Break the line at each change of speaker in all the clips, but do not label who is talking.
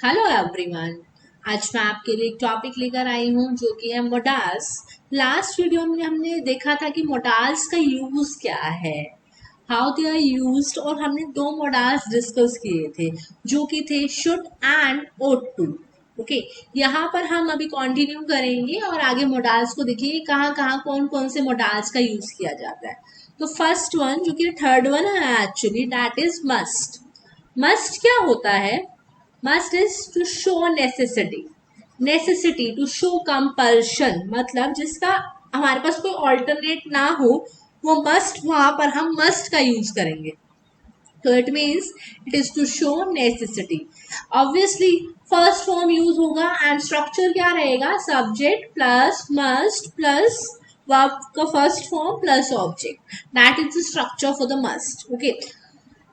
Hello everyone. आज मैं आपके लिए एक टॉपिक लेकर आई हूँ जो कि है मोडाल्स। लास्ट वीडियो में हमने देखा था कि मोडाल्स का यूज क्या है, हाउ दे आर यूज्ड, और हमने दो मोडाल्स डिस्कस किए थे जो कि थे should and ought to। Okay, यहाँ पर हम अभी कंटिन्यू करेंगे और आगे मोडाल्स को देखिए कहाँ कहाँ कौन कौन से मोडाल्स का यूज किया जाता है। तो फर्स्ट वन जो कि थर्ड वन है actually, that is must. Must क्या होता है? Must is to show necessity, necessity to show compulsion, मतलब जिसका हमारे पास कोई ऑल्टरनेट ना हो, वो मस्ट, वहां पर हम मस्ट का यूज करेंगे। तो it means it is to show necessity. Obviously first form use होगा एंड स्ट्रक्चर क्या रहेगा? Subject plus must plus verb का first form plus object, that is the structure for the must. Okay,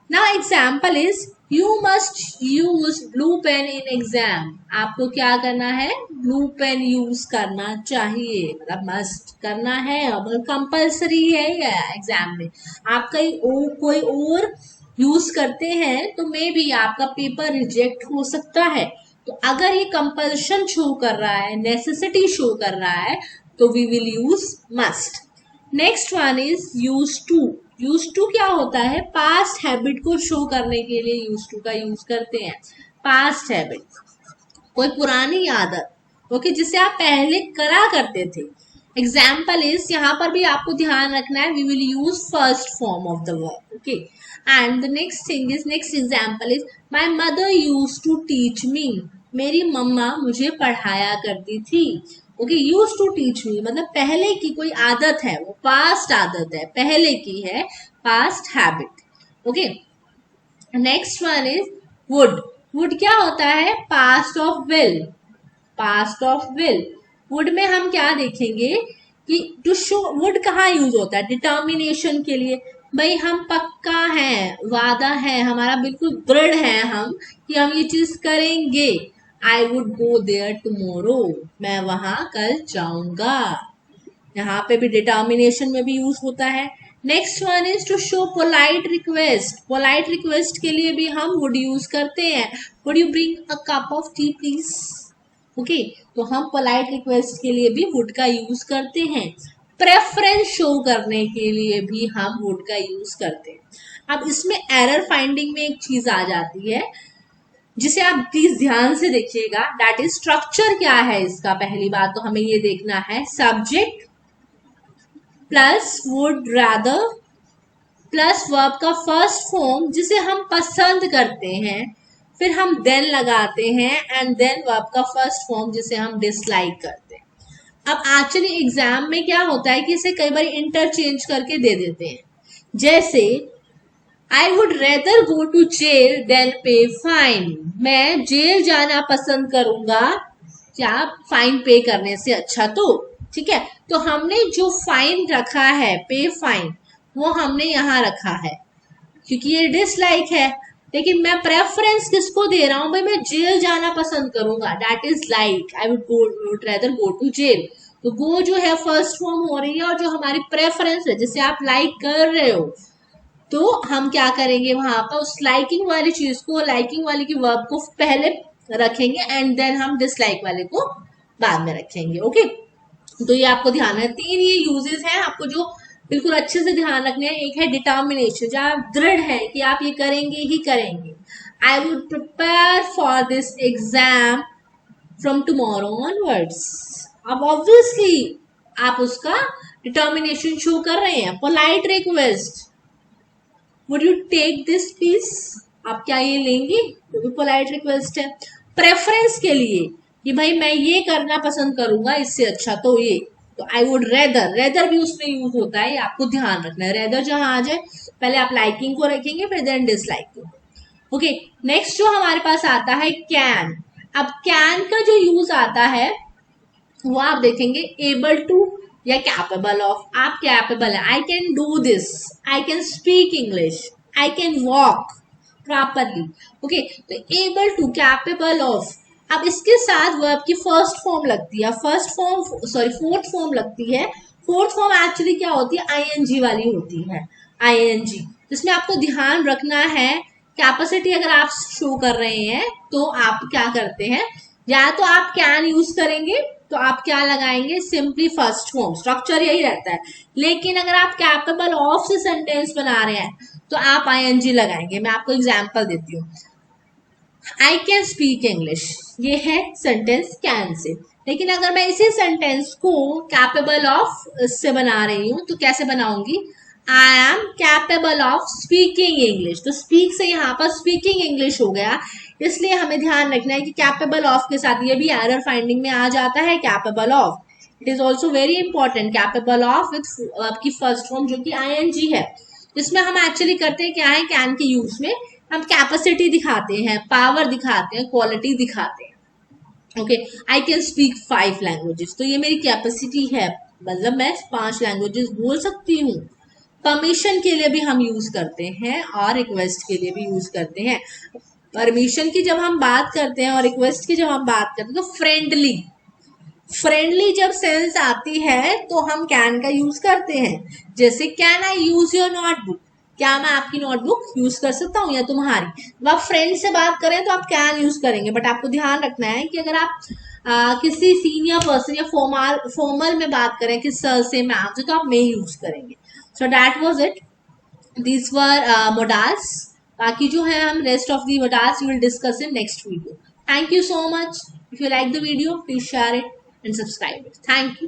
now example is you must use blue pen in exam। आपको क्या करना है? blue pen use करना चाहिए, मतलब मस्ट करना है, अब कंपल्सरी है या एग्जाम में आप कोई और यूज करते हैं तो मे बी आपका पेपर रिजेक्ट हो सकता है। तो अगर ये कंपल्शन शो कर रहा है, नेसेसिटी शो कर रहा है, तो we will use must. Next one is use to. Use to क्या होता है? पास्ट हैबिट को शो करने के लिए यूज टू का यूज करते हैं। पास्ट हैबिट, कोई पुरानी आदत, ओके, जिसे आप पहले करा करते थे। एग्जाम्पल इज, यहाँ पर भी आपको ध्यान रखना है, we will use first form of the verb. Okay, and the next thing is, next example is my mother use to teach me. मेरी मम्मा मुझे पढ़ाया करती थी। Okay, use to teach me मतलब पहले की कोई आदत है, वो पास्ट आदत है, पहले की है, past habit. Okay, next one is would. Would क्या होता है? Past of will, past of will. Would में हम क्या देखेंगे कि टू शो, वुड कहाँ यूज होता है? डिटर्मिनेशन के लिए। भाई हम पक्का है, वादा है हमारा, बिल्कुल दृढ़ है हम कि हम ये चीज करेंगे। I would go there tomorrow, मैं वहां कल जाऊंगा। यहाँ पे भी डिटर्मिनेशन में भी यूज होता है। Next one is to show polite request. Polite request के लिए भी हम वुड यूज करते हैं। Would you bring a cup of tea please? Okay, तो हम पोलाइट रिक्वेस्ट के लिए भी वुड का यूज करते हैं। प्रेफरेंस शो करने के लिए भी हम वुड का यूज करते हैं। अब इसमें एरर फाइंडिंग में एक चीज आ जाती है जिसे आप प्लीज ध्यान से देखिएगा, दैट इज स्ट्रक्चर क्या है इसका। पहली बात तो हमें ये देखना है, subject plus would rather plus verb का फर्स्ट फॉर्म जिसे हम पसंद करते हैं, फिर हम देन लगाते हैं एंड देन वर्ब का फर्स्ट फॉर्म जिसे हम डिसलाइक करते हैं। अब एक्चुअली एग्जाम में क्या होता है कि इसे कई बार इंटरचेंज करके दे देते हैं। जैसे I would rather go to jail than pay fine. मैं जेल जाना पसंद करूंगा क्या फाइन पे करने से अच्छा। तो ठीक है, तो हमने जो फाइन रखा है, पे फाइन, वो हमने यहाँ रखा है क्योंकि ये डिसलाइक है। लेकिन मैं प्रेफरेंस किसको दे रहा हूं? भाई मैं जेल जाना पसंद करूंगा, that is like, I would rather go to jail. तो गो जो है फर्स्ट फॉर्म हो रही है, और जो हमारी प्रेफरेंस है जिसे आप लाइक कर रहे हो, तो हम क्या करेंगे वहां पर उस लाइकिंग वाली चीज को, लाइकिंग वाली की वर्ब को पहले रखेंगे एंड देन हम डिसलाइक वाले को बाद में रखेंगे। ओके, तो ये आपको ध्यान है। तीन ये यूजेस हैं आपको जो बिल्कुल अच्छे से ध्यान रखने हैं। एक है डिटर्मिनेशन, जब आप दृढ़ है कि आप ये करेंगे ही करेंगे। I would prepare for this exam from tomorrow onwards. अब ऑब्वियसली आप उसका डिटर्मिनेशन शो कर रहे हैं। Polite request, would you take this please? आप क्या ये लेंगे? वो भी पोलाइट रिक्वेस्ट है। प्रेफरेंस के लिए कि भाई मैं ये करना पसंद करूंगा इससे अच्छा तो ये, तो आई वुड रेदर, रेदर भी उसमें यूज होता है, आपको ध्यान रखना है। रेदर जहां आ जाए पहले आप लाइकिंग को रखेंगे फिर देन डिसलाइक को। ओके, नेक्स्ट जो हमारे पास आता है कैन। अब कैन का जो यूज आता है वो आप देखेंगे एबल टू या कैपेबल ऑफ। आप कैपेबल है, I can do this, I can speak English, I can walk properly. Okay, तो एबल टू, कैपेबल ऑफ। अब इसके साथ वर्ब की फर्स्ट फॉर्म लगती है, फोर्थ फॉर्म लगती है। फोर्थ फॉर्म एक्चुअली क्या होती है? आईएनजी वाली होती है, आईएनजी, जिसमें आपको ध्यान रखना है कैपेसिटी अगर आप शो कर रहे हैं तो आप क्या करते हैं, या तो आप कैन यूज करेंगे तो आप क्या लगाएंगे, सिंपली फर्स्ट फॉर्म, स्ट्रक्चर यही रहता है। लेकिन अगर आप कैपेबल ऑफ से सेंटेंस बना रहे हैं तो आप आईएनजी लगाएंगे। मैं आपको एग्जांपल देती हूँ, आई कैन स्पीक इंग्लिश, ये है सेंटेंस कैन से। लेकिन अगर मैं इसी सेंटेंस को कैपेबल ऑफ से बना रही हूं तो कैसे बनाऊंगी, I am capable of speaking English. तो स्पीक से यहाँ पर स्पीकिंग इंग्लिश हो गया। इसलिए हमें ध्यान रखना है कि कैपेबल ऑफ के साथ, ये भी एरर फाइंडिंग में आ जाता है, capable of. It is also very important, capable of with आपकी फर्स्ट फॉर्म जो कि आईएनजी है। इसमें हम एक्चुअली करते हैं क्या है, कैन के यूज में हम कैपेसिटी दिखाते हैं, पावर दिखाते हैं, क्वालिटी दिखाते हैं। Okay, I can speak 5 languages, तो ये मेरी कैपेसिटी है, मतलब मैं 5 लैंग्वेजेस बोल सकती हूँ। परमिशन के लिए भी हम यूज करते हैं और रिक्वेस्ट के लिए भी यूज करते हैं। परमिशन की जब हम बात करते हैं और रिक्वेस्ट की जब हम बात करते हैं तो फ्रेंडली, फ्रेंडली जब सेंस आती है तो हम कैन का यूज करते हैं। जैसे can I use your notebook, क्या मैं आपकी नोटबुक यूज कर सकता हूँ या तुम्हारी। जब आप फ्रेंड से बात करें तो आप कैन यूज करेंगे, बट आपको ध्यान रखना है कि अगर आप किसी सीनियर पर्सन या फॉर्मल में बात करें कि सर से, मैम से, तो आप मे यूज करेंगे। So that was it, these were modals. बाकी जो है हम rest of the modals will discuss in next video. Thank you so much. If you like the video please share it and subscribe it. Thank you.